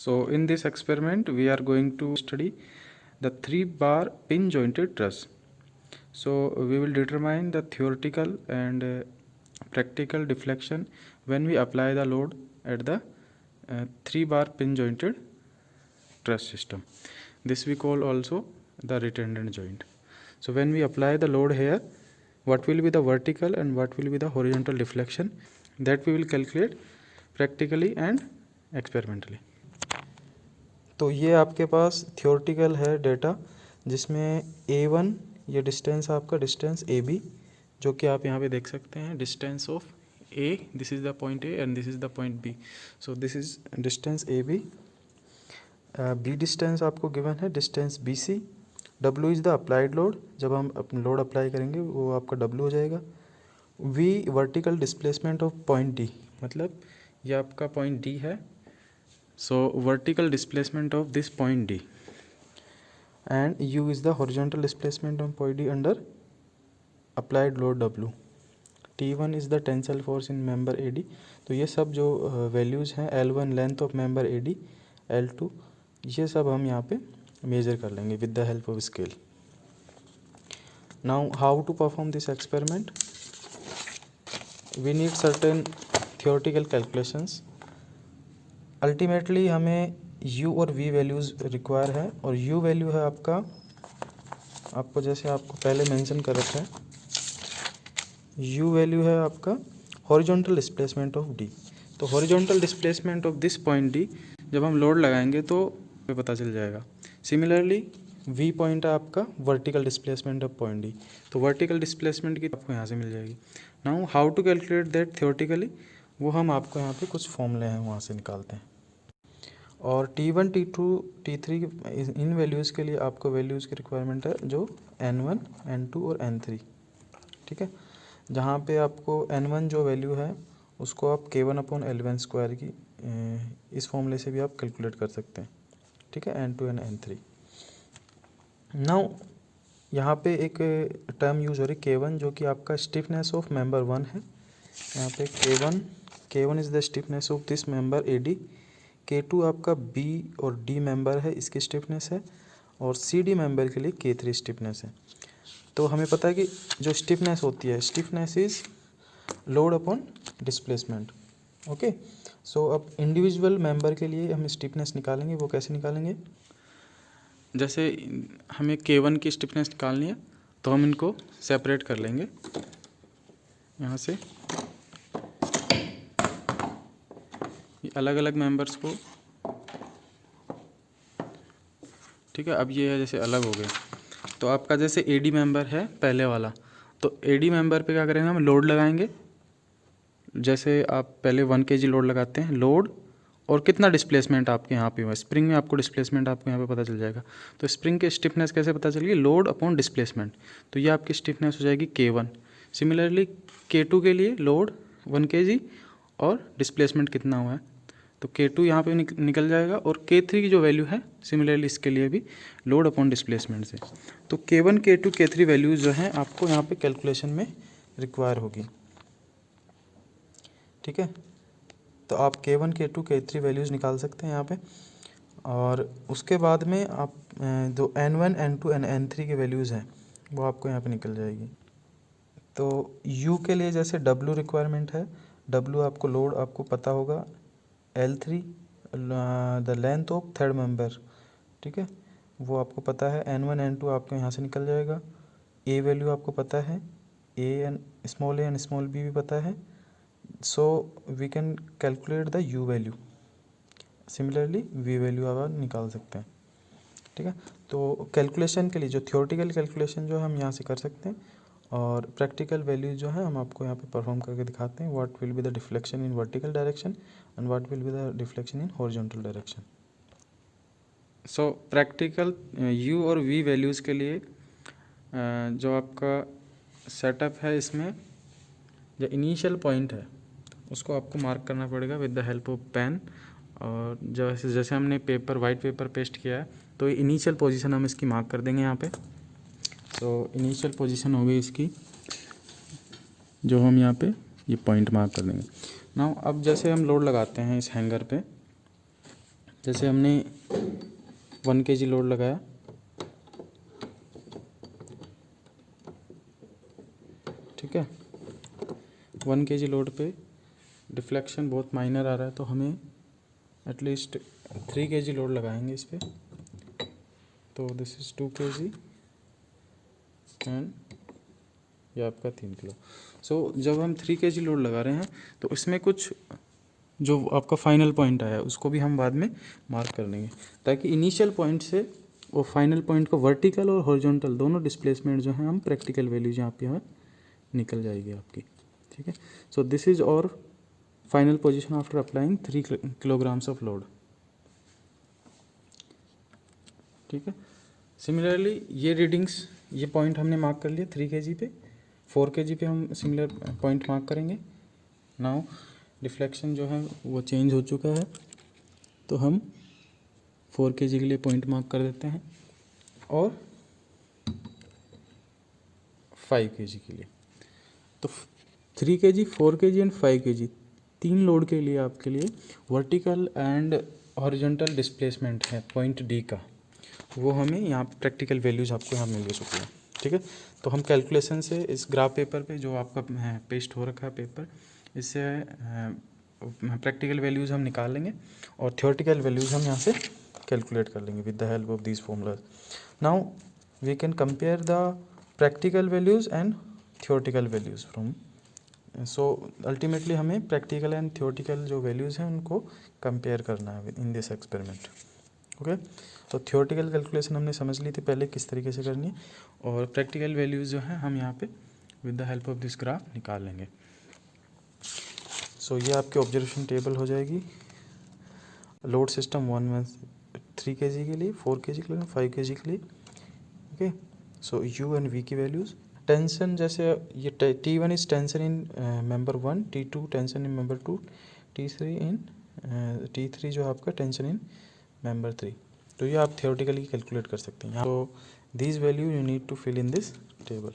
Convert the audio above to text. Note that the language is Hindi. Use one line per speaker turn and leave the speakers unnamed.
So in this experiment we are going to study the 3-bar pin jointed truss. So we will determine the theoretical and practical deflection when we apply the load at the 3-bar pin jointed truss system. This we call also the retardant joint. So when we apply the load here, what will be the vertical and what will be the horizontal deflection, that we will calculate practically and experimentally. तो ये आपके पास थियोरटिकल है डेटा, जिसमें A1 ये डिस्टेंस आपका डिस्टेंस AB, जो कि आप यहाँ पे देख सकते हैं distance of A, this is the point A and this is the point B. So this is distance AB. B distance आपको गिवन है distance BC. W is the applied load, जब हम लोड अप्लाई करेंगे वो आपका W हो जाएगा. V vertical displacement of point D, मतलब ये आपका पॉइंट D है. So vertical displacement of this point D, and U is the horizontal displacement of point D under applied load W. T1 is the tensile force in member AD. तो ये सब जो वैल्यूज़ हैं, L1 length of member AD, L2, ये सब हम यहाँ पे मेजर कर लेंगे with the help of scale. Now how to perform this experiment? We need certain theoretical calculations. Ultimately हमें U और V वैल्यूज़ रिक्वायर है, और U वैल्यू है आपको जैसे आपको पहले मेंशन कर रखा है, U वैल्यू है आपका हॉरिजॉन्टल डिस्प्लेसमेंट ऑफ D. तो horizontal displacement of this point D जब हम लोड लगाएंगे तो पता चल जाएगा. सिमिलरली V पॉइंट है आपका vertical displacement of point D, तो वर्टिकल डिस्प्लेसमेंट की आपको यहाँ से मिल जाएगी. Now how to calculate that theoretically, वो हम आपको यहाँ पे कुछ फॉर्मूले हैं वहाँ से निकालते हैं. और T1, T2, T3 इन वैल्यूज़ के लिए आपको वैल्यूज़ की रिक्वायरमेंट है जो N1, N2 और N3. ठीक है, जहाँ पे आपको N1 जो वैल्यू है उसको आप K1/L1² की इस फॉर्मूले से भी आप कैलकुलेट कर सकते हैं. ठीक है, N2 एंड N3. नाउ यहाँ पे एक टर्म यूज़ हो रही K1, जो कि आपका स्टिफनेस ऑफ मेंबर 1 है. यहाँ पे K1 is the stiffness of this member AD. K2 आपका B और D मेंबर है, इसकी स्टिफनेस है, और CD मेंबर के लिए K3 स्टिफनेस है. तो हमें पता है कि जो स्टिफनेस होती है, stiffness is load upon displacement. Okay, so अब इंडिविजुअल मेंबर के लिए हम स्टिफनेस निकालेंगे. वो कैसे निकालेंगे? जैसे हमें K1 की स्टिफनेस निकालनी है तो हम इनको सेपरेट कर लेंगे यहाँ से, अलग अलग मेंबर्स को. ठीक है, अब ये है जैसे अलग हो गए. तो आपका जैसे AD मेंबर है पहले वाला, तो AD मेंबर पे क्या करेंगे, हम लोड लगाएंगे. जैसे आप पहले 1 kg लोड लगाते हैं, लोड और कितना डिस्प्लेसमेंट आपके यहाँ पे हुआ, स्प्रिंग में आपको डिस्प्लेसमेंट आपको यहाँ पे पता चल जाएगा. तो स्प्रिंग की स्टिफनेस कैसे पता चलेगी? Load upon displacement. तो ये आपकी स्टिफनेस हो जाएगी K1. सिमिलरली K2 के लिए लोड 1 kg और डिस्प्लेसमेंट कितना हुआ है, तो K2 यहाँ पे निकल जाएगा. और K3 की जो वैल्यू है सिमिलरली इसके लिए भी लोड अपॉन डिस्प्लेसमेंट से. तो K1, K2, K3 वैल्यूज़ जो हैं आपको यहाँ पे कैलकुलेशन में रिक्वायर होगी. ठीक है, तो आप K1, K2, K3 वैल्यूज़ निकाल सकते हैं यहाँ पे. और उसके बाद में आप जो N1, N2 एंड N3 की वैल्यूज़ हैं वो आपको यहाँ पे निकल जाएगी. तो U के लिए जैसे W रिक्वायरमेंट है, W आपको लोड आपको पता होगा, L3 the length of third member. ठीक है, वो आपको पता है. N1, N2 आपको यहाँ से निकल जाएगा. A वैल्यू आपको पता है, A एंड स्मॉल b भी पता है. So we can calculate the U value. Similarly V value आप निकाल सकते हैं. ठीक है, तो कैलकुलेशन के लिए जो थियोरेटिकल कैलकुलेशन जो हम यहाँ से कर सकते हैं, और प्रैक्टिकल वैल्यूज जो है हम आपको यहाँ पे परफॉर्म करके दिखाते हैं. What will be the deflection in vertical direction and what will be the deflection in horizontal direction. So practical U और V वैल्यूज़ के लिए जो आपका सेटअप है, इसमें जो इनिशियल पॉइंट है उसको आपको मार्क करना पड़ेगा with the help of pen. और जैसे हमने वाइट पेपर पेस्ट किया है, तो इनिशियल पोजीशन हम इसकी मार्क कर देंगे यहाँ पे. तो इनिशियल पोजीशन हो गई इसकी, जो हम यहाँ पे ये पॉइंट मार्क कर देंगे. नाउ अब जैसे हम लोड लगाते हैं इस हैंगर पे, जैसे हमने 1 kg लोड लगाया, ठीक है, 1 kg लोड पे डिफ्लेक्शन बहुत माइनर आ रहा है, तो हमें एटलीस्ट 3 kg लोड लगाएंगे इस पर। तो दिस इज़ 2 kg एंड ये आपका 3 किलो। सो जब हम 3 kg लोड लगा रहे हैं तो इसमें कुछ जो आपका फाइनल पॉइंट आया उसको भी हम बाद में मार्क कर लेंगे, ताकि इनिशियल पॉइंट से वो फाइनल पॉइंट को वर्टिकल और हॉरिजॉन्टल दोनों डिस्प्लेसमेंट जो है हम प्रैक्टिकल वैल्यूज यहाँ पे निकल जाएगी आपकी, ठीक है। सो दिस इज़ और final position after applying 3 kilograms of load, ठीक है। सिमिलरली ये रीडिंग्स, ये पॉइंट हमने मार्क कर लिया 3 kg पे, 4 kg पे हम सिमिलर पॉइंट मार्क करेंगे। नाउ डिफ्लेक्शन जो है वो चेंज हो चुका है, तो हम 4 kg के लिए पॉइंट मार्क कर देते हैं और 5 kg के लिए। तो 3 kg, 4 kg and 5 kg 3 load के लिए आपके लिए वर्टिकल एंड हॉरिजॉन्टल डिस्प्लेसमेंट है पॉइंट डी का, वो हमें यहाँ प्रैक्टिकल वैल्यूज़ आपको यहाँ मिल चुकी है, ठीक है। तो हम कैलकुलेशन से इस ग्राफ पेपर पे जो आपका पेस्ट हो रखा है पेपर, इससे प्रैक्टिकल वैल्यूज़ हम निकाल लेंगे और थियोरेटिकल वैल्यूज़ हम यहाँ से कैलकुलेट कर लेंगे with the help of these formulas. Now we can compare the practical values and theoretical values from, so ultimately हमें प्रैक्टिकल एंड थियोरेटिकल जो वैल्यूज़ हैं उनको कंपेयर करना है इन दिस एक्सपेरिमेंट, ओके। तो थियोरेटिकल कैलकुलेशन हमने समझ ली थी पहले किस तरीके से करनी है, और प्रैक्टिकल वैल्यूज़ जो हैं हम यहाँ पे with the help of this graph निकाल लेंगे। सो ये आपके ऑब्जर्वेशन टेबल हो जाएगी लोड सिस्टम 3 kg के लिए, 4 kg के लिए, 5 kg के लिए, okay. So U and V की वैल्यूज़, टेंशन जैसे ये T1 is tension in member 1, T2 tension in member 2, T3 जो है आपका टेंशन इन मेंबर 3। तो ये आप थियोरेटिकली कैलकुलेट कर सकते हैं। तो these value you need to fill in this table.